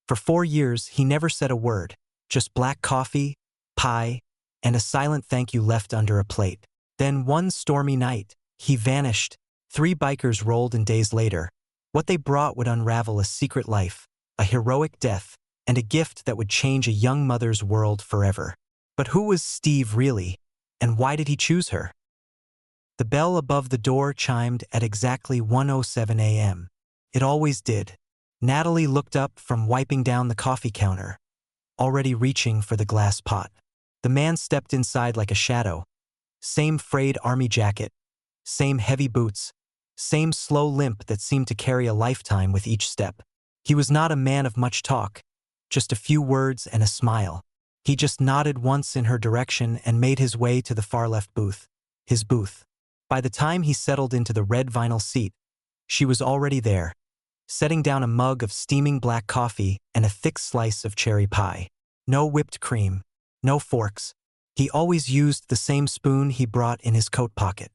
For 4 years, he never said a word, just black coffee, pie, and a silent thank you left under a plate. Then one stormy night, he vanished. 3 bikers rolled in days later. What they brought would unravel a secret life, a heroic death, and a gift that would change a young mother's world forever. But who was Steve really, and why did he choose her? The bell above the door chimed at exactly 1:07 a.m. It always did. Natalie looked up from wiping down the coffee counter, already reaching for the glass pot. The man stepped inside like a shadow. Same frayed army jacket, same heavy boots, same slow limp that seemed to carry a lifetime with each step. He was not a man of much talk, just a few words and a smile. He just nodded once in her direction and made his way to the far left booth. His booth. By the time he settled into the red vinyl seat, she was already there, setting down a mug of steaming black coffee and a thick slice of cherry pie. No whipped cream, no forks. He always used the same spoon he brought in his coat pocket.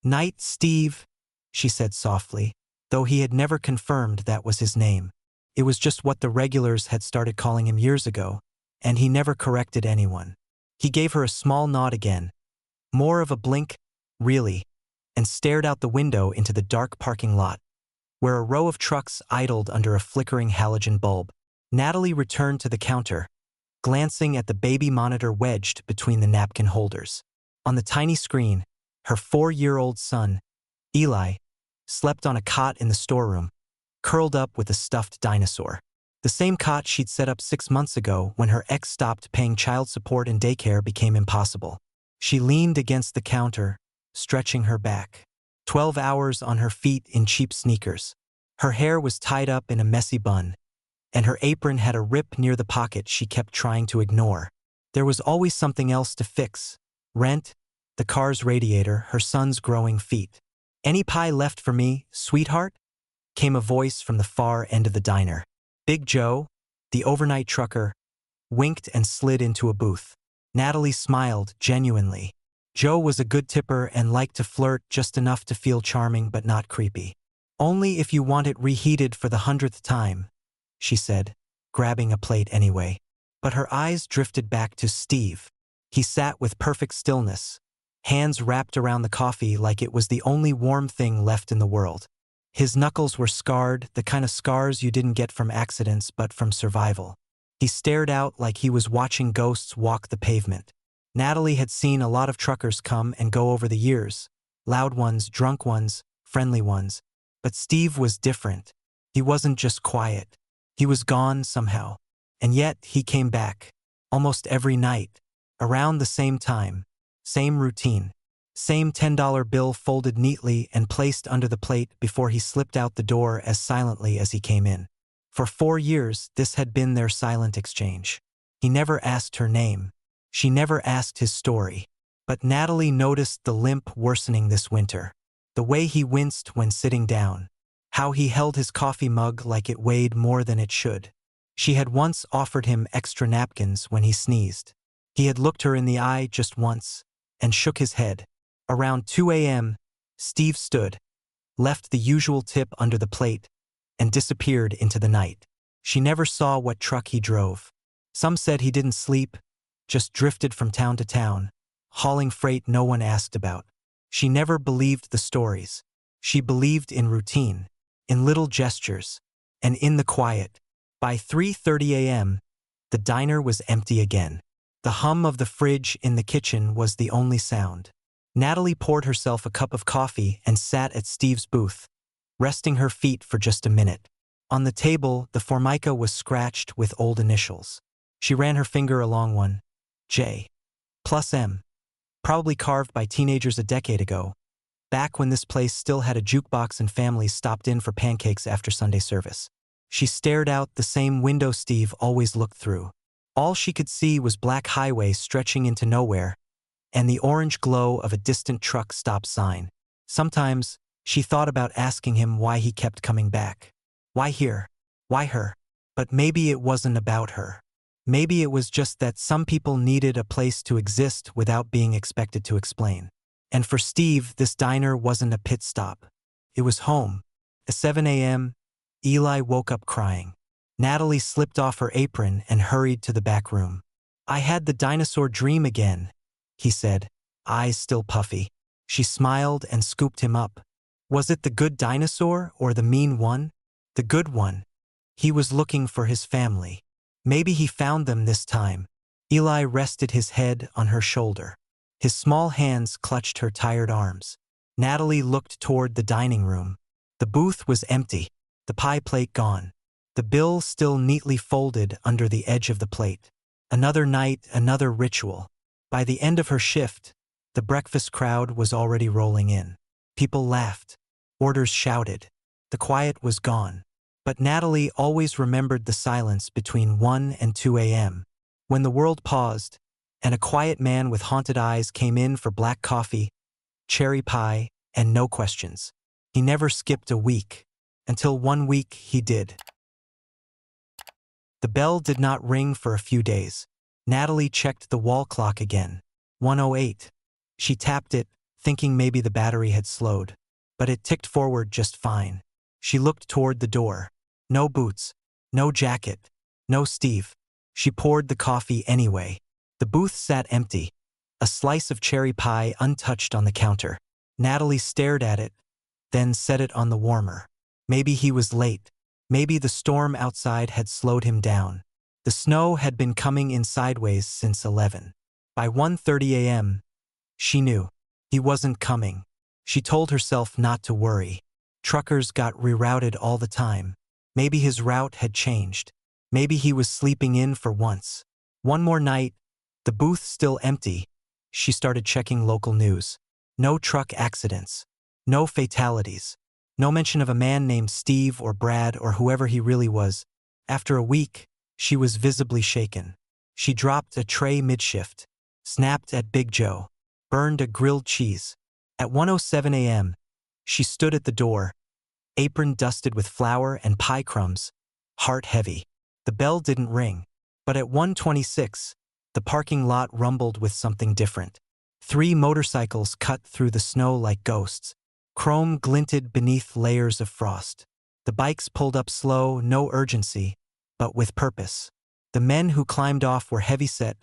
"Night, Steve," she said softly, though he had never confirmed that was his name. It was just what the regulars had started calling him years ago, and he never corrected anyone. He gave her a small nod again, more of a blink, really, and stared out the window into the dark parking lot, where a row of trucks idled under a flickering halogen bulb. Natalie returned to the counter, glancing at the baby monitor wedged between the napkin holders. On the tiny screen, her 4-year-old son, Eli, slept on a cot in the storeroom, curled up with a stuffed dinosaur. The same cot she'd set up 6 months ago when her ex stopped paying child support and daycare became impossible. She leaned against the counter, stretching her back. 12 hours on her feet in cheap sneakers. Her hair was tied up in a messy bun, and her apron had a rip near the pocket she kept trying to ignore. There was always something else to fix. Rent, the car's radiator, her son's growing feet. "Any pie left for me, sweetheart?" came a voice from the far end of the diner. Big Joe, the overnight trucker, winked and slid into a booth. Natalie smiled genuinely. Joe was a good tipper and liked to flirt just enough to feel charming but not creepy. "Only if you want it reheated for the 100th time," she said, grabbing a plate anyway. But her eyes drifted back to Steve. He sat with perfect stillness, hands wrapped around the coffee like it was the only warm thing left in the world. His knuckles were scarred, the kind of scars you didn't get from accidents but from survival. He stared out like he was watching ghosts walk the pavement. Natalie had seen a lot of truckers come and go over the years, loud ones, drunk ones, friendly ones. But Steve was different. He wasn't just quiet. He was gone somehow. And yet he came back, almost every night, around the same time, same routine, same $10 bill folded neatly and placed under the plate before he slipped out the door as silently as he came in. For 4 years, this had been their silent exchange. He never asked her name. She never asked his story. But Natalie noticed the limp worsening this winter. The way he winced when sitting down. How he held his coffee mug like it weighed more than it should. She had once offered him extra napkins when he sneezed. He had looked her in the eye just once and shook his head. Around 2 a.m., Steve stood, left the usual tip under the plate, and disappeared into the night. She never saw what truck he drove. Some said he didn't sleep, just drifted from town to town, hauling freight no one asked about. She never believed the stories. She believed in routine, in little gestures, and in the quiet. By 3:30 a.m., the diner was empty again. The hum of the fridge in the kitchen was the only sound. Natalie poured herself a cup of coffee and sat at Steve's booth, resting her feet for just a minute. On the table, the formica was scratched with old initials. She ran her finger along one. J. plus M. Probably carved by teenagers a decade ago, back when this place still had a jukebox and families stopped in for pancakes after Sunday service. She stared out the same window Steve always looked through. All she could see was black highway stretching into nowhere, and the orange glow of a distant truck stop sign. Sometimes, she thought about asking him why he kept coming back. Why here? Why her? But maybe it wasn't about her. Maybe it was just that some people needed a place to exist without being expected to explain. And for Steve, this diner wasn't a pit stop. It was home. At 7 a.m., Eli woke up crying. Natalie slipped off her apron and hurried to the back room. "I had the dinosaur dream again," he said, eyes still puffy. She smiled and scooped him up. Was it the good dinosaur or the mean one? The good one. He was looking for his family. Maybe he found them this time. Eli rested his head on her shoulder. His small hands clutched her tired arms. Natalie looked toward the dining room. The booth was empty, the pie plate gone. The bill still neatly folded under the edge of the plate. Another night, another ritual. By the end of her shift, the breakfast crowd was already rolling in. People laughed. Orders shouted. The quiet was gone. But Natalie always remembered the silence between 1 and 2 a.m. when the world paused, and a quiet man with haunted eyes came in for black coffee, cherry pie, and no questions. He never skipped a week, until one week he did. The bell did not ring for a few days. Natalie checked the wall clock again. 1:08. She tapped it, thinking maybe the battery had slowed. But it ticked forward just fine. She looked toward the door. No boots. No jacket. No Steve. She poured the coffee anyway. The booth sat empty. A slice of cherry pie untouched on the counter. Natalie stared at it, then set it on the warmer. Maybe he was late. Maybe the storm outside had slowed him down. The snow had been coming in sideways since 11. By 1:30 a.m., she knew. He wasn't coming. She told herself not to worry. Truckers got rerouted all the time. Maybe his route had changed. Maybe he was sleeping in for once. One more night, the booth still empty. She started checking local news. No truck accidents. No fatalities. No mention of a man named Steve or Brad or whoever he really was. After a week, she was visibly shaken. She dropped a tray mid-shift, snapped at Big Joe, burned a grilled cheese. At 1:07 a.m., she stood at the door, apron dusted with flour and pie crumbs, heart heavy. The bell didn't ring, but at 1:26, the parking lot rumbled with something different. 3 motorcycles cut through the snow like ghosts. Chrome glinted beneath layers of frost. The bikes pulled up slow, no urgency, but with purpose. The men who climbed off were heavy-set,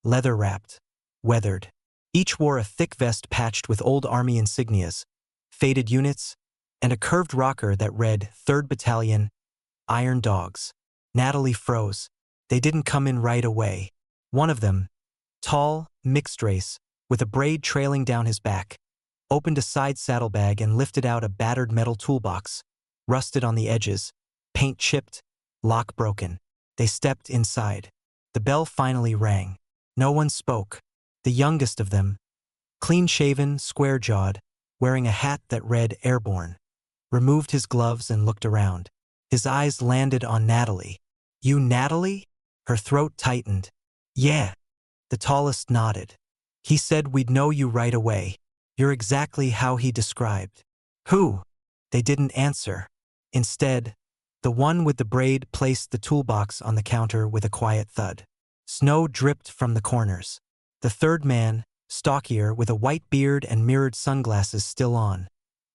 leather-wrapped, weathered. Each wore a thick vest patched with old army insignias, faded units, and a curved rocker that read 3rd Battalion, Iron Dogs. Natalie froze. They didn't come in right away. One of them, tall, mixed race, with a braid trailing down his back, opened a side saddlebag and lifted out a battered metal toolbox, rusted on the edges, paint chipped, lock broken. They stepped inside. The bell finally rang. No one spoke. The youngest of them, clean-shaven, square-jawed, wearing a hat that read Airborne, removed his gloves and looked around. His eyes landed on Natalie. "You Natalie?" Her throat tightened. "Yeah." The tallest nodded. "He said we'd know you right away. You're exactly how he described." "Who?" They didn't answer. Instead, the one with the braid placed the toolbox on the counter with a quiet thud. Snow dripped from the corners. The third man, stockier, with a white beard and mirrored sunglasses still on,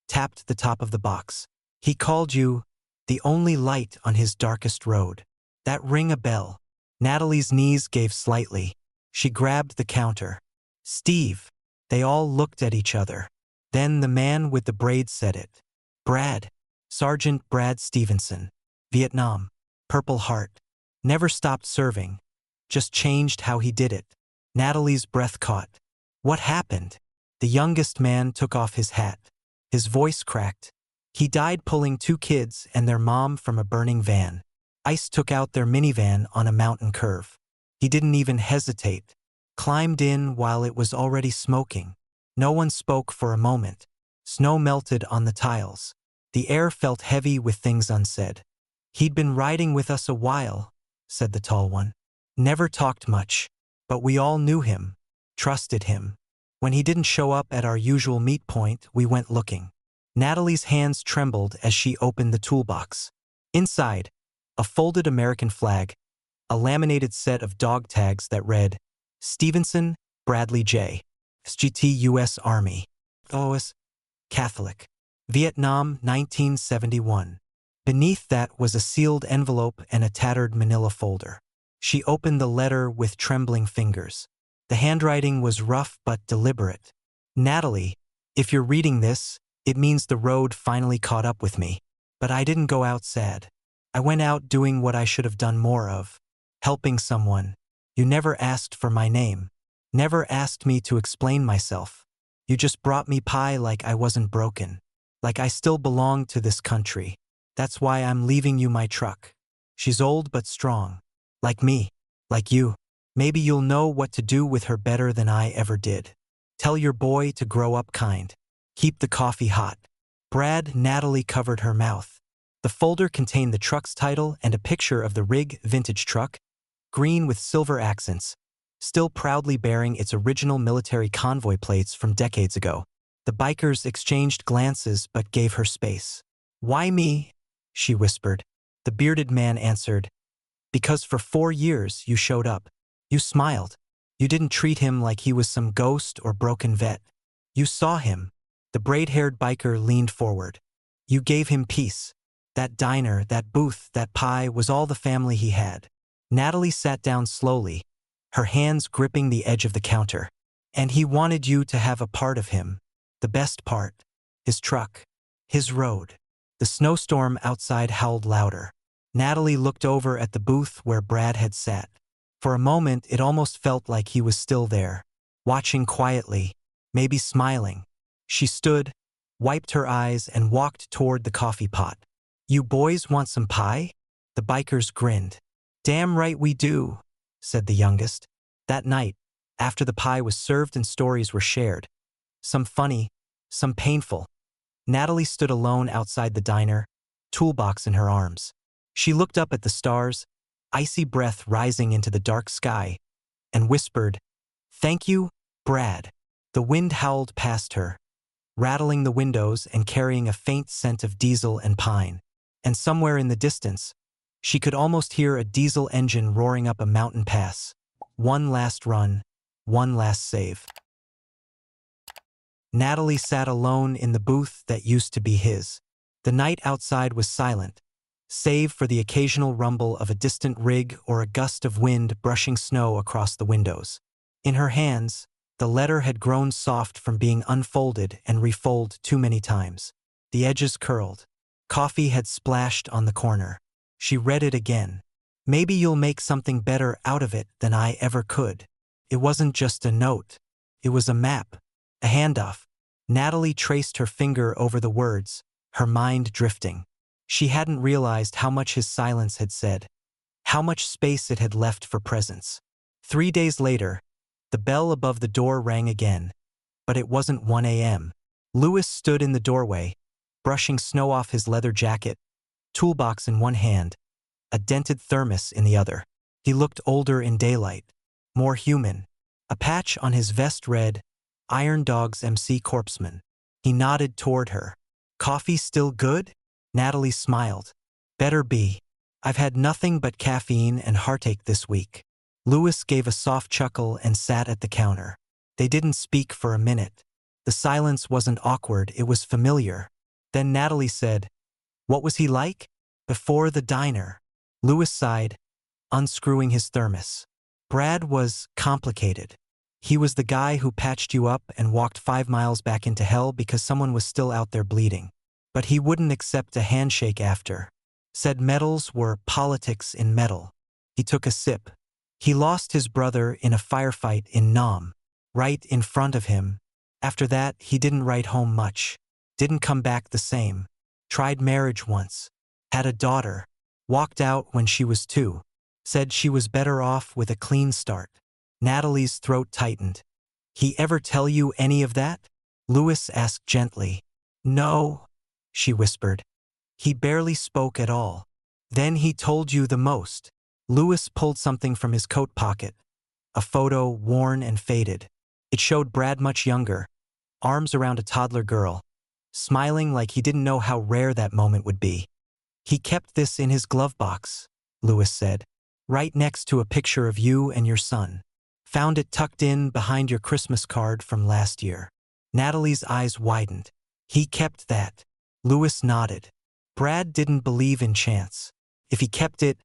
tapped the top of the box. "He called you the only light on his darkest road." That rang a bell. Natalie's knees gave slightly. She grabbed the counter. "Steve." They all looked at each other. Then the man with the braid said it. "Brad. Sergeant Brad Stevenson. Vietnam. Purple Heart. Never stopped serving. Just changed how he did it." Natalie's breath caught. "What happened?" The youngest man took off his hat. His voice cracked. "He died pulling 2 kids and their mom from a burning van. Ice took out their minivan on a mountain curve. He didn't even hesitate. Climbed in while it was already smoking." No one spoke for a moment. Snow melted on the tiles. The air felt heavy with things unsaid. "He'd been riding with us a while," said the tall one. "Never talked much. But we all knew him, trusted him. When he didn't show up at our usual meet point, we went looking." Natalie's hands trembled as she opened the toolbox. Inside, a folded American flag, a laminated set of dog tags that read, "Stevenson, Bradley J. SGT U.S. Army. OS. Catholic. Vietnam, 1971. Beneath that was a sealed envelope and a tattered manila folder. She opened the letter with trembling fingers. The handwriting was rough but deliberate. Natalie, if you're reading this, it means the road finally caught up with me. But I didn't go out sad. I went out doing what I should have done more of. Helping someone. You never asked for my name. Never asked me to explain myself. You just brought me pie like I wasn't broken. Like I still belonged to this country. That's why I'm leaving you my truck. She's old but strong. Like me. Like you. Maybe you'll know what to do with her better than I ever did. Tell your boy to grow up kind. Keep the coffee hot. Brad. Natalie covered her mouth. The folder contained the truck's title and a picture of the Rig vintage truck, green with silver accents, still proudly bearing its original military convoy plates from decades ago. The bikers exchanged glances but gave her space. Why me? She whispered. The bearded man answered, because for 4 years you showed up. You smiled. You didn't treat him like he was some ghost or broken vet. You saw him. The braid-haired biker leaned forward. You gave him peace. That diner, that booth, that pie was all the family he had. Natalie sat down slowly, her hands gripping the edge of the counter. And he wanted you to have a part of him. The best part. His truck. His road. The snowstorm outside howled louder. Natalie looked over at the booth where Brad had sat. For a moment, it almost felt like he was still there, watching quietly, maybe smiling. She stood, wiped her eyes, and walked toward the coffee pot. You boys want some pie? The bikers grinned. Damn right we do, said the youngest. That night, after the pie was served and stories were shared, some funny, some painful, Natalie stood alone outside the diner, toolbox in her arms. She looked up at the stars, icy breath rising into the dark sky, and whispered, Thank you, Brad. The wind howled past her, rattling the windows and carrying a faint scent of diesel and pine. And somewhere in the distance, she could almost hear a diesel engine roaring up a mountain pass. One last run, one last save. Natalie sat alone in the booth that used to be his. The night outside was silent, save for the occasional rumble of a distant rig or a gust of wind brushing snow across the windows. In her hands, the letter had grown soft from being unfolded and refolded too many times. The edges curled. Coffee had splashed on the corner. She read it again. Maybe you'll make something better out of it than I ever could. It wasn't just a note. It was a map, a handoff. Natalie traced her finger over the words, her mind drifting. She hadn't realized how much his silence had said, how much space it had left for presence. 3 days later, the bell above the door rang again, but it wasn't 1 a.m. Louis stood in the doorway, brushing snow off his leather jacket, toolbox in one hand, a dented thermos in the other. He looked older in daylight, more human. A patch on his vest read, Iron Dog's MC Corpsman. He nodded toward her. Coffee still good? Natalie smiled. Better be. I've had nothing but caffeine and heartache this week. Louis gave a soft chuckle and sat at the counter. They didn't speak for a minute. The silence wasn't awkward, it was familiar. Then Natalie said, What was he like? Before the diner. Louis sighed, unscrewing his thermos. Brad was complicated. He was the guy who patched you up and walked 5 miles back into hell because someone was still out there bleeding. But he wouldn't accept a handshake after. Said medals were politics in metal. He took a sip. He lost his brother in a firefight in Nam, right in front of him. After that, he didn't write home much. Didn't come back the same. Tried marriage once. Had a daughter. Walked out when she was 2. Said she was better off with a clean start. Natalie's throat tightened. He ever tell you any of that? Louis asked gently. No, she whispered. He barely spoke at all. Then he told you the most. Louis pulled something from his coat pocket. A photo, worn and faded. It showed Brad much younger, arms around a toddler girl, smiling like he didn't know how rare that moment would be. He kept this in his glove box, Louis said, right next to a picture of you and your son. Found it tucked in behind your Christmas card from last year. Natalie's eyes widened. He kept that. Louis nodded. Brad didn't believe in chance. If he kept it,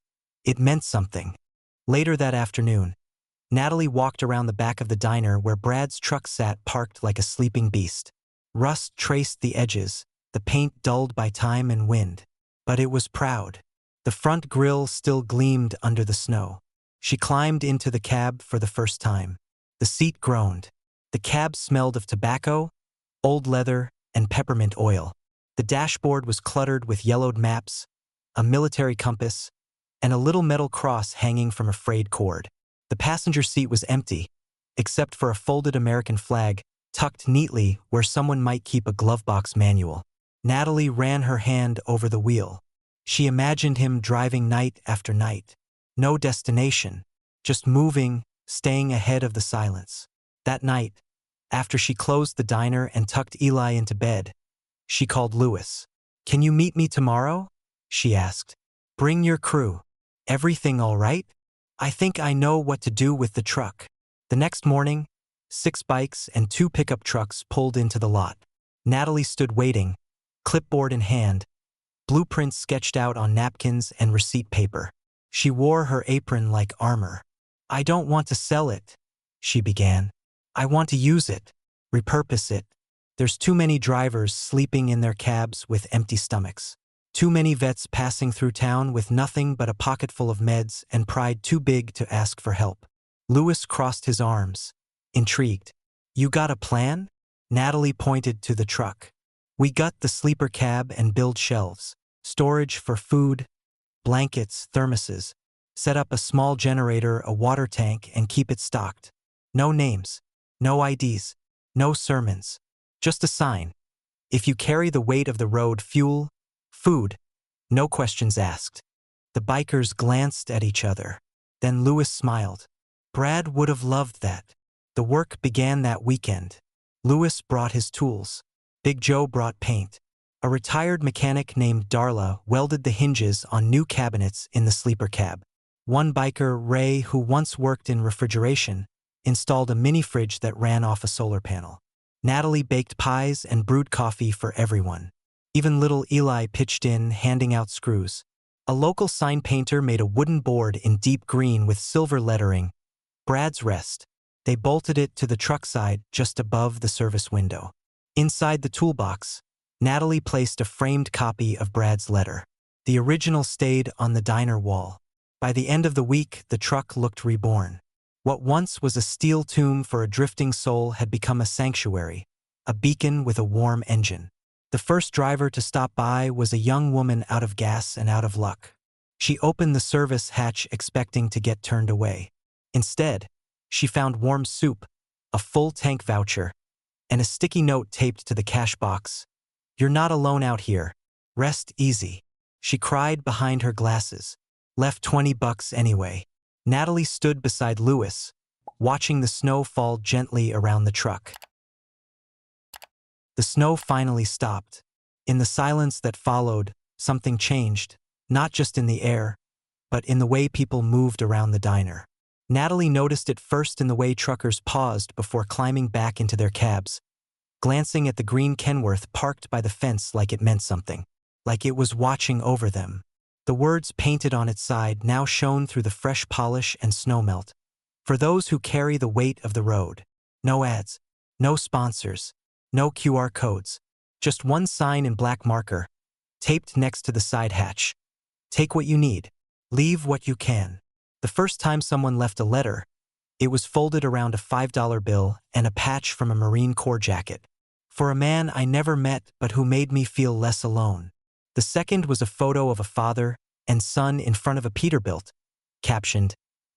it meant something. Later that afternoon, Natalie walked around the back of the diner where Brad's truck sat parked like a sleeping beast. Rust traced the edges, the paint dulled by time and wind. But it was proud. The front grille still gleamed under the snow. She climbed into the cab for the first time. The seat groaned. The cab smelled of tobacco, old leather, and peppermint oil. The dashboard was cluttered with yellowed maps, a military compass, and a little metal cross hanging from a frayed cord. The passenger seat was empty, except for a folded American flag tucked neatly where someone might keep a glovebox manual. Natalie ran her hand over the wheel. She imagined him driving night after night. No destination, just moving, staying ahead of the silence. That night, after she closed the diner and tucked Eli into bed, she called Louis. "Can you meet me tomorrow?" she asked. "Bring your crew. Everything all right? I think I know what to do with the truck." The next morning, 6 bikes and 2 pickup trucks pulled into the lot. Natalie stood waiting, clipboard in hand, blueprints sketched out on napkins and receipt paper. She wore her apron like armor. "I don't want to sell it," she began. "I want to use it, repurpose it. There's too many drivers sleeping in their cabs with empty stomachs. Too many vets passing through town with nothing but a pocketful of meds and pride too big to ask for help." Louis crossed his arms, intrigued. "You got a plan?" Natalie pointed to the truck. "We gut the sleeper cab and build shelves, storage for food, blankets, thermoses, set up a small generator, a water tank, and keep it stocked. No names, no IDs, no sermons, just a sign. If you carry the weight of the road, fuel, food, no questions asked." The bikers glanced at each other. Then Louis smiled. Brad would have loved that. The work began that weekend. Louis brought his tools. Big Joe brought paint. A retired mechanic named Darla welded the hinges on new cabinets in the sleeper cab. One biker, Ray, who once worked in refrigeration, installed a mini fridge that ran off a solar panel. Natalie baked pies and brewed coffee for everyone. Even little Eli pitched in, handing out screws. A local sign painter made a wooden board in deep green with silver lettering, "Brad's Rest." They bolted it to the truck side just above the service window. Inside the toolbox, Natalie placed a framed copy of Brad's letter. The original stayed on the diner wall. By the end of the week, the truck looked reborn. What once was a steel tomb for a drifting soul had become a sanctuary, a beacon with a warm engine. The first driver to stop by was a young woman out of gas and out of luck. She opened the service hatch expecting to get turned away. Instead, she found warm soup, a full tank voucher, and a sticky note taped to the cash box. "You're not alone out here. Rest easy." She cried behind her glasses. Left $20 anyway. Natalie stood beside Louis, watching the snow fall gently around the truck. The snow finally stopped. In the silence that followed, something changed, not just in the air, but in the way people moved around the diner. Natalie noticed it first in the way truckers paused before climbing back into their cabs, glancing at the green Kenworth parked by the fence like it meant something, like it was watching over them. The words painted on its side now shone through the fresh polish and snowmelt. "For those who carry the weight of the road." No ads, no sponsors, no QR codes, just one sign in black marker, taped next to the side hatch. "Take what you need. Leave what you can." The first time someone left a letter, it was folded around a $5 bill and a patch from a Marine Corps jacket. "For a man I never met but who made me feel less alone." The second was a photo of a father and son in front of a Peterbilt, captioned,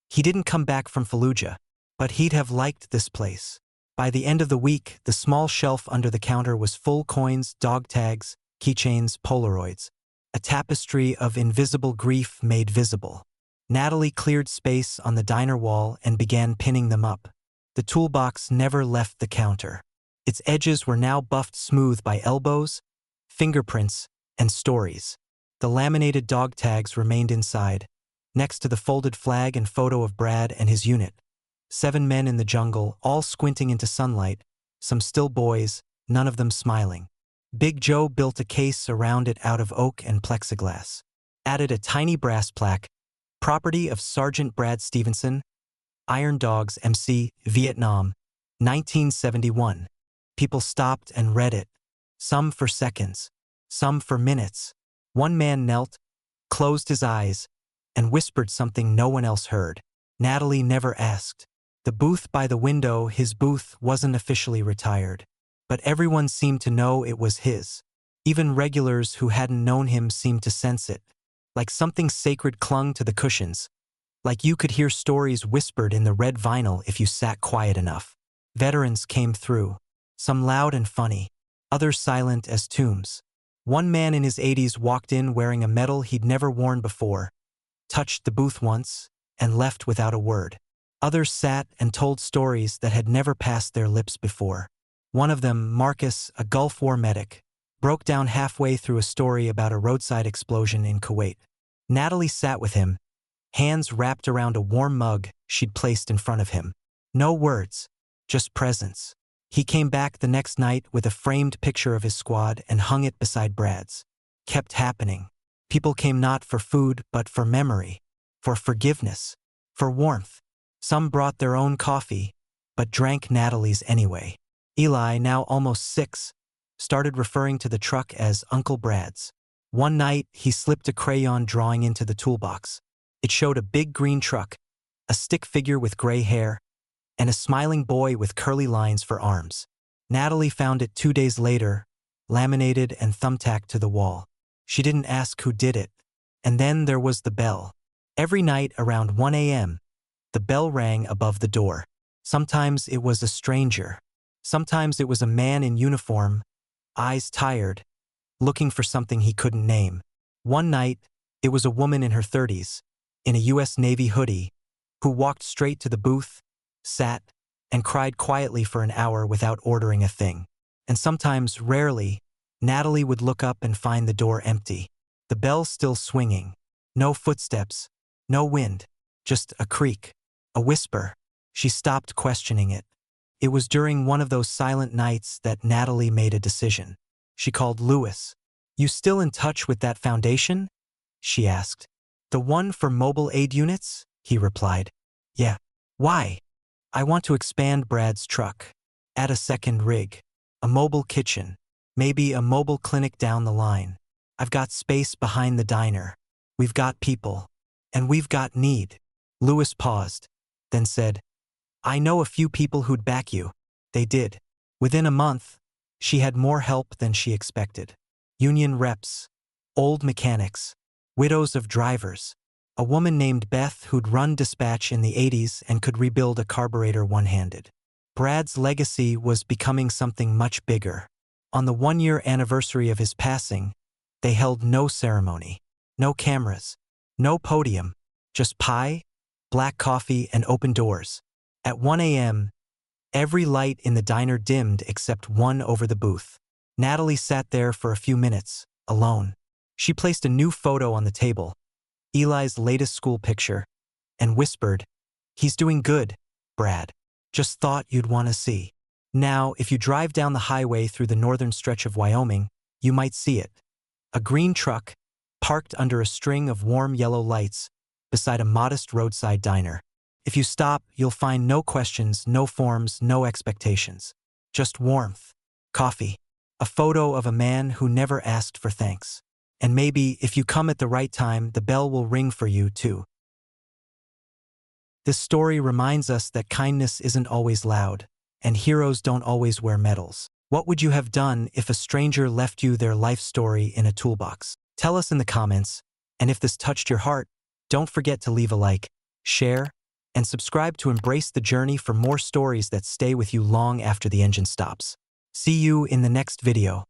"He didn't come back from Fallujah, but he'd have liked this place." By the end of the week, the small shelf under the counter was full coins, dog tags, keychains, Polaroids, a tapestry of invisible grief made visible. Natalie cleared space on the diner wall and began pinning them up. The toolbox never left the counter. Its edges were now buffed smooth by elbows, fingerprints, and stories. The laminated dog tags remained inside, next to the folded flag and photo of Brad and his unit. 7 men in the jungle, all squinting into sunlight, some still boys, none of them smiling. Big Joe built a case around it out of oak and plexiglass. Added a tiny brass plaque, property of Sergeant Brad Stevenson, Iron Dogs MC, Vietnam, 1971. People stopped and read it, some for seconds, some for minutes. One man knelt, closed his eyes, and whispered something no one else heard. Natalie never asked. The booth by the window, his booth, wasn't officially retired, but everyone seemed to know it was his. Even regulars who hadn't known him seemed to sense it. Like something sacred clung to the cushions. Like you could hear stories whispered in the red vinyl if you sat quiet enough. Veterans came through, some loud and funny, others silent as tombs. One man in his 80s walked in wearing a medal he'd never worn before, touched the booth once, and left without a word. Others sat and told stories that had never passed their lips before. One of them, Marcus, a Gulf War medic, broke down halfway through a story about a roadside explosion in Kuwait. Natalie sat with him, hands wrapped around a warm mug she'd placed in front of him. No words, just presence. He came back the next night with a framed picture of his squad and hung it beside Brad's. Kept happening. People came not for food but for memory, for forgiveness, for warmth. Some brought their own coffee, but drank Natalie's anyway. Eli, now almost 6, started referring to the truck as Uncle Brad's. One night, he slipped a crayon drawing into the toolbox. It showed a big green truck, a stick figure with gray hair, and a smiling boy with curly lines for arms. Natalie found it 2 days later, laminated and thumbtacked to the wall. She didn't ask who did it. And then there was the bell. Every night around 1 a.m., the bell rang above the door. Sometimes it was a stranger. Sometimes it was a man in uniform, eyes tired, looking for something he couldn't name. One night, it was a woman in her 30s, in a U.S. Navy hoodie, who walked straight to the booth, sat, and cried quietly for an hour without ordering a thing. And sometimes, rarely, Natalie would look up and find the door empty. The bell still swinging. No footsteps, no wind, just a creak, a whisper. She stopped questioning it. It was during one of those silent nights that Natalie made a decision. She called Lewis. "You still in touch with that foundation?" she asked. "The one for mobile aid units?" he replied. "Yeah." "Why?" "I want to expand Brad's truck. Add a second rig. A mobile kitchen. Maybe a mobile clinic down the line. I've got space behind the diner. We've got people. And we've got need." Lewis paused, then said, "I know a few people who'd back you." They did. Within a month, she had more help than she expected. Union reps, old mechanics, widows of drivers, a woman named Beth who'd run dispatch in the 80s and could rebuild a carburetor one-handed. Brad's legacy was becoming something much bigger. On the 1-year anniversary of his passing, they held no ceremony, no cameras, no podium, just pie, black coffee, and open doors. At 1 a.m., every light in the diner dimmed except one over the booth. Natalie sat there for a few minutes, alone. She placed a new photo on the table, Eli's latest school picture, and whispered, "He's doing good, Brad. Just thought you'd want to see." Now, if you drive down the highway through the northern stretch of Wyoming, you might see it. A green truck, parked under a string of warm yellow lights, beside a modest roadside diner. If you stop, you'll find no questions, no forms, no expectations. Just warmth, coffee, a photo of a man who never asked for thanks. And maybe, if you come at the right time, the bell will ring for you too. This story reminds us that kindness isn't always loud, and heroes don't always wear medals. What would you have done if a stranger left you their life story in a toolbox? Tell us in the comments, and if this touched your heart, don't forget to leave a like, share, and subscribe to embrace the journey for more stories that stay with you long after the engine stops. See you in the next video.